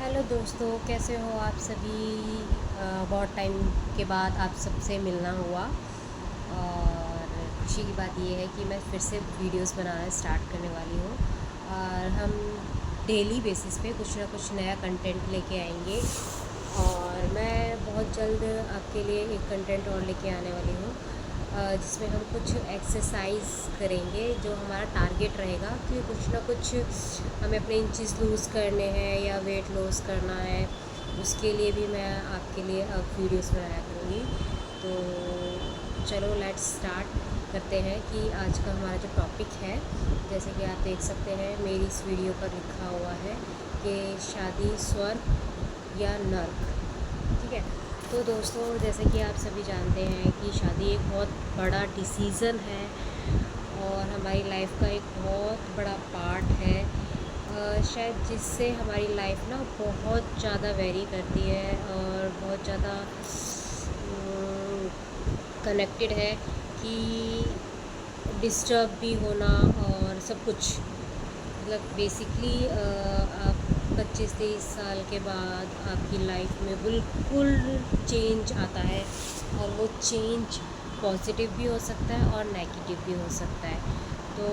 Hello दोस्तों, कैसे हो आप सभी। बहुत टाइम के बाद आप सबसे मिलना हुआ और खुशी की बात ये है कि मैं फिर से वीडियोस बनाना स्टार्ट करने वाली हूँ और हम डेली बेसिस पे कुछ ना कुछ नया कंटेंट लेके आएंगे। और मैं बहुत जल्द आपके लिए एक कंटेंट और लेके आने वाली हूँ जिसमें हम कुछ एक्सरसाइज करेंगे जो हमारा टारगेट रहेगा कि कुछ ना कुछ हमें अपने इंचज़ लूज़ करने हैं या वेट लॉस करना है। उसके लिए भी मैं आपके लिए अब वीडियोस बनाया करूँगी। तो चलो लेट्स स्टार्ट करते हैं कि आज का हमारा जो टॉपिक है, जैसे कि आप देख सकते हैं मेरी इस वीडियो पर लिखा हुआ है कि शादी स्वर्ग या नर्क। ठीक है, तो दोस्तों जैसे कि आप सभी जानते हैं कि शादी एक बहुत बड़ा डिसीज़न है और हमारी लाइफ का एक बहुत बड़ा पार्ट है, शायद जिससे हमारी लाइफ ना बहुत ज़्यादा वेरी करती है और बहुत ज़्यादा कनेक्टेड है कि डिस्टर्ब भी होना और सब कुछ, मतलब बेसिकली आप 25-23 साल के बाद आपकी लाइफ में बिल्कुल चेंज आता है और वो चेंज पॉजिटिव भी हो सकता है और नेगेटिव भी हो सकता है। तो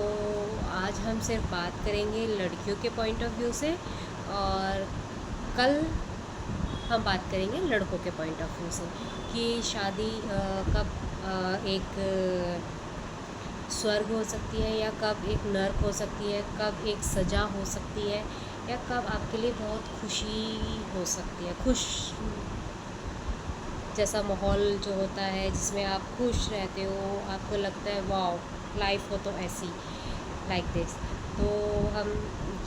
आज हम सिर्फ बात करेंगे लड़कियों के पॉइंट ऑफ व्यू से और कल हम बात करेंगे लड़कों के पॉइंट ऑफ व्यू से कि शादी कब एक स्वर्ग हो सकती है या कब एक नर्क हो सकती है, कब एक सज़ा हो सकती है या कब आपके लिए बहुत खुशी हो सकती है, खुश जैसा माहौल जो होता है जिसमें आप खुश रहते हो, आपको लगता है वाह लाइफ हो तो ऐसी लाइक दिस। तो हम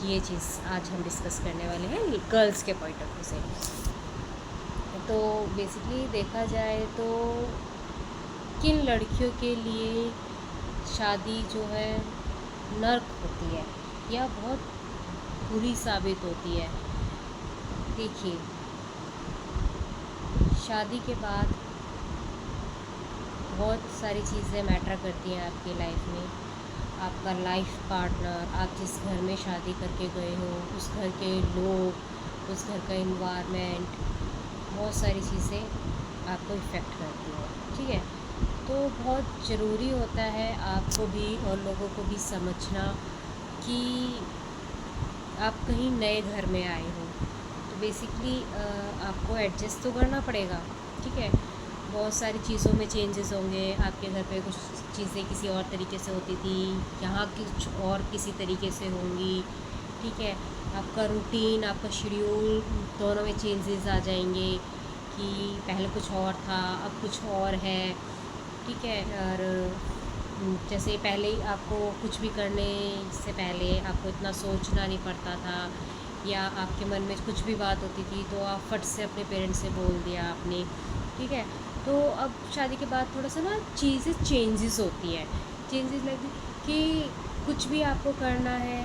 ये चीज़ आज हम डिस्कस करने वाले हैं गर्ल्स के पॉइंट ऑफ व्यू से। तो बेसिकली देखा जाए तो किन लड़कियों के लिए शादी जो है नर्क होती है या बहुत बुरी साबित होती है। देखिए, शादी के बाद बहुत सारी चीज़ें मैटर करती हैं आपकी लाइफ में। आपका लाइफ पार्टनर, आप जिस घर में शादी करके गए हो, उस घर के लोग, उस घर का इन्वायरमेंट, बहुत सारी चीज़ें आपको इफ़ेक्ट करती हैं। ठीक है, तो बहुत ज़रूरी होता है आपको भी और लोगों को भी समझना कि आप कहीं नए घर में आए हो तो बेसिकली आपको एडजस्ट तो करना पड़ेगा। ठीक है, बहुत सारी चीज़ों में चेंजेस होंगे। आपके घर पे कुछ चीज़ें किसी और तरीके से होती थी, यहाँ कुछ और किसी तरीके से होंगी। ठीक है, आपका रूटीन, आपका शेड्यूल दोनों में चेंजेस आ जाएंगे कि पहले कुछ और था अब कुछ और है। ठीक है, और जैसे पहले ही आपको कुछ भी करने से पहले आपको इतना सोचना नहीं पड़ता था या आपके मन में कुछ भी बात होती थी तो आप फट से अपने पेरेंट्स से बोल दिया आपने। ठीक है, तो अब शादी के बाद थोड़ा सा ना चीज़ें चेंजेस होती हैं। चेंजेस लाइक कि कुछ भी आपको करना है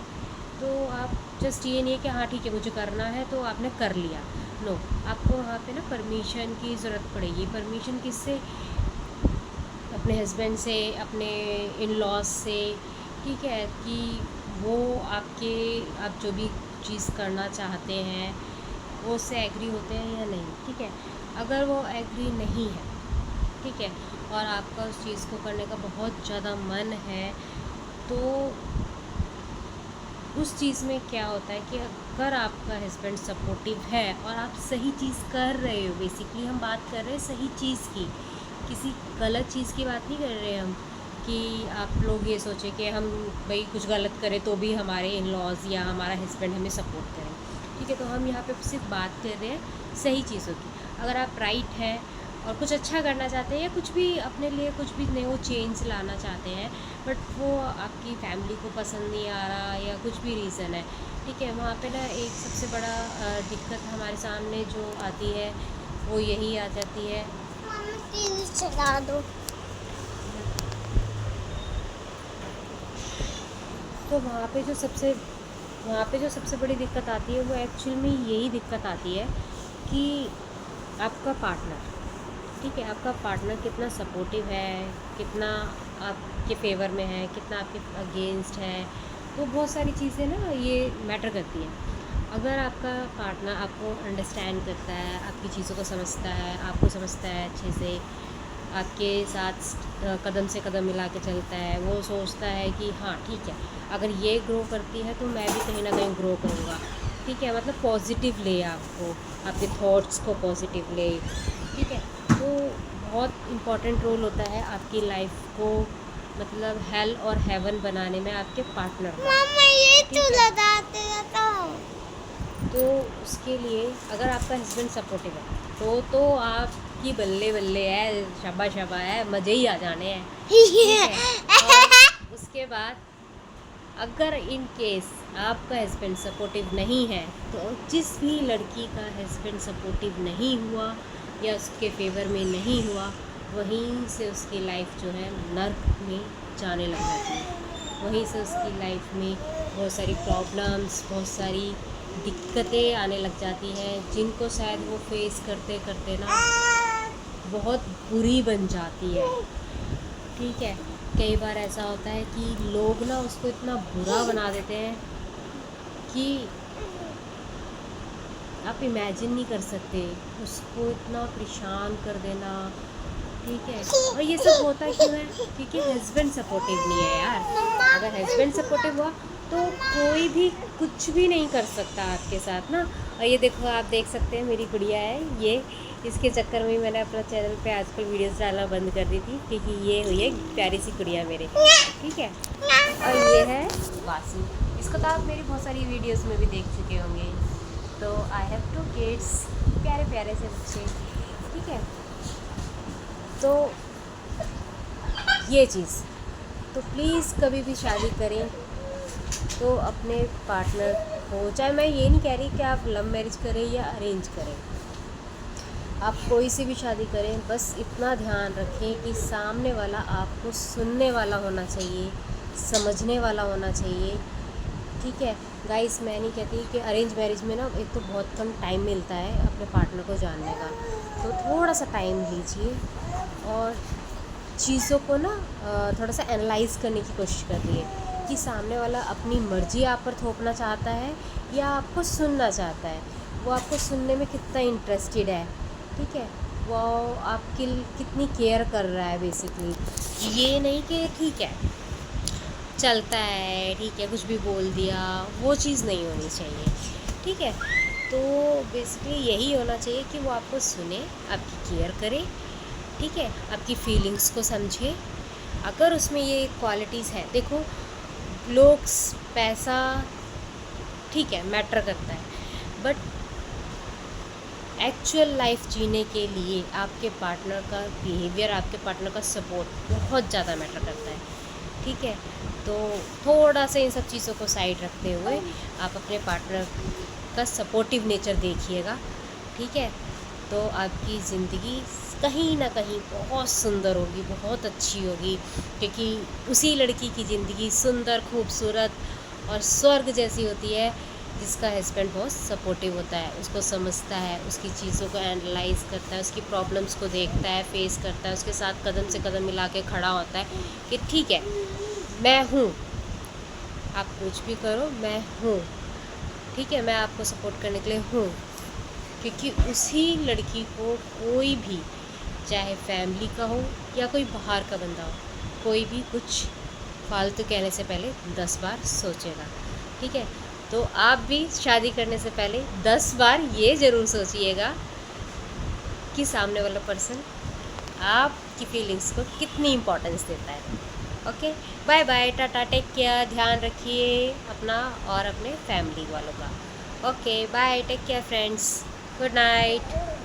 तो आप जस्ट ये नहीं है कि हाँ ठीक है मुझे करना है तो आपने कर लिया। नो, आपको वहाँ पे ना परमिशन की ज़रूरत पड़ेगी। परमिशन किससे? अपने हस्बैंड से, अपने इन लॉज से। ठीक है, कि वो आप जो भी चीज़ करना चाहते हैं वो उससे एग्री होते हैं या नहीं। ठीक है, अगर वो एग्री नहीं है, ठीक है, और आपका उस चीज़ को करने का बहुत ज़्यादा मन है तो उस चीज़ में क्या होता है कि अगर आपका हस्बैंड सपोर्टिव है और आप सही चीज़ कर रहे हो, बेसिकली हम बात कर रहे हैं सही चीज़ की, किसी गलत चीज़ की बात नहीं कर रहे हम कि आप लोग ये सोचें कि हम भाई कुछ गलत करें तो भी हमारे इन लॉज या हमारा हस्बैंड हमें सपोर्ट करें। ठीक है, तो हम यहाँ पे सिर्फ बात कर रहे हैं सही चीज़ों की। अगर आप राइट हैं और कुछ अच्छा करना चाहते हैं या कुछ भी अपने लिए कुछ भी नया चेंज लाना चाहते हैं बट वो आपकी फैमिली को पसंद नहीं आ रहा या कुछ भी रीज़न है, ठीक है, वहाँ पे ना एक सबसे बड़ा दिक्कत हमारे सामने जो आती है वो यही आ जाती है। टीवी चला दो। तो वहाँ पे जो सबसे बड़ी दिक्कत आती है वो एक्चुअल में यही दिक्कत आती है कि आपका पार्टनर, ठीक है, आपका पार्टनर कितना सपोर्टिव है, कितना आपके फेवर में है, कितना आपके अगेंस्ट है। तो बहुत सारी चीज़ें ना ये मैटर करती हैं। अगर आपका पार्टनर आपको अंडरस्टैंड करता है, आपकी चीज़ों को समझता है, आपको समझता है अच्छे से, आपके साथ कदम से कदम मिला के चलता है, वो सोचता है कि हाँ ठीक है, अगर ये ग्रो करती है तो मैं भी कहीं ना कहीं ग्रो करूँगा, ठीक है, मतलब पॉजिटिव ले, आपको आपके थॉट्स को पॉजिटिव ले, ठीक है। तो बहुत इम्पॉर्टेंट रोल होता है आपकी लाइफ को मतलब हेल और हेवन बनाने में आपके पार्टनर का, मम्मा ये ठीक तो है। लगाते रहता हूँ। तो उसके लिए अगर आपका हस्बैंड सपोर्टिव है तो आपकी बल्ले बल्ले है, शबा शबा है, मज़े ही आ जाने हैं, ठीक है। और उसके बाद अगर इन केस आपका हस्बैंड सपोर्टिव नहीं है, तो जिस भी लड़की का हस्बैंड सपोर्टिव नहीं हुआ या उसके फेवर में नहीं हुआ, वहीं से उसकी लाइफ जो है नर्क में जाने लग जाती है। वहीं से उसकी लाइफ में बहुत सारी प्रॉब्लम्स, बहुत सारी दिक्कतें आने लग जाती हैं, जिनको शायद वो फेस करते करते ना बहुत बुरी बन जाती है, ठीक है। कई बार ऐसा होता है कि लोग ना उसको इतना बुरा बना देते हैं कि आप इमेजिन नहीं कर सकते, उसको इतना परेशान कर देना, ठीक है। और ये सब होता क्यों है? क्योंकि हस्बैंड सपोर्टिव नहीं है यार। अगर हस्बैंड सपोर्टिव हुआ तो कोई भी कुछ भी नहीं कर सकता आपके साथ ना। और ये देखो, आप देख सकते हैं मेरी गुड़िया है ये, इसके चक्कर में मैंने अपना चैनल पे आजकल वीडियोस डालना बंद कर दी थी, क्योंकि ये हुई है प्यारी सी गुड़िया मेरे, ठीक है। और ये है वासु, इसको तो आप मेरी बहुत सारी वीडियोस में भी देख चुके होंगे। तो आई हैव 2 किड्स, प्यारे प्यारे से बच्चे, ठीक है। तो ये चीज़, तो प्लीज़ कभी भी शादी करें तो अपने पार्टनर को, चाहे मैं ये नहीं कह रही कि आप लव मैरिज करें या अरेंज करें, आप कोई सी भी शादी करें, बस इतना ध्यान रखें कि सामने वाला आपको सुनने वाला होना चाहिए, समझने वाला होना चाहिए, ठीक है। गाइस, मैं नहीं कहती कि अरेंज मैरिज में ना एक तो बहुत कम टाइम मिलता है अपने पार्टनर को जानने का, तो थोड़ा सा टाइम लीजिए और चीज़ों को ना थोड़ा सा एनालाइज करने की कोशिश करिए कि सामने वाला अपनी मर्ज़ी आप पर थोपना चाहता है या आपको सुनना चाहता है, वो आपको सुनने में कितना इंटरेस्टेड है, ठीक है, वो आपकी कितनी केयर कर रहा है बेसिकली। ये नहीं कि ठीक है चलता है, ठीक है, कुछ भी बोल दिया, वो चीज़ नहीं होनी चाहिए, ठीक है। तो बेसिकली यही होना चाहिए कि वो आपको सुने, आपकी केयर करे, ठीक है, आपकी फीलिंग्स को समझे। अगर उसमें ये क्वालिटीज़ है, देखो लुक्स, पैसा, ठीक है, मैटर करता है, बट एक्चुअल लाइफ जीने के लिए आपके पार्टनर का बिहेवियर, आपके पार्टनर का सपोर्ट बहुत ज़्यादा मैटर करता है, ठीक है। तो थोड़ा सा इन सब चीज़ों को साइड रखते हुए आप अपने पार्टनर का सपोर्टिव नेचर देखिएगा, ठीक है। तो आपकी ज़िंदगी कहीं ना कहीं बहुत सुंदर होगी, बहुत अच्छी होगी, क्योंकि उसी लड़की की ज़िंदगी सुंदर, खूबसूरत और स्वर्ग जैसी होती है जिसका हस्बैंड बहुत सपोर्टिव होता है, उसको समझता है, उसकी चीज़ों को एनालाइज करता है, उसकी प्रॉब्लम्स को देखता है, फेस करता है, उसके साथ कदम से कदम मिला के खड़ा होता है कि ठीक है मैं हूँ, आप कुछ भी करो मैं हूँ, ठीक है, मैं आपको सपोर्ट करने के लिए हूँ। क्योंकि उसी लड़की को कोई भी, चाहे फैमिली का हो या कोई बाहर का बंदा हो, कोई भी कुछ फालतू कहने से पहले 10 बार सोचेगा, ठीक है। तो आप भी शादी करने से पहले 10 बार ये ज़रूर सोचिएगा कि सामने वाला पर्सन आपकी फीलिंग्स को कितनी इम्पोर्टेंस देता है। Okay, bye bye, tata, take care, ध्यान रखिए अपना और अपने फैमिली वालों का। Okay bye, take care friends, good night.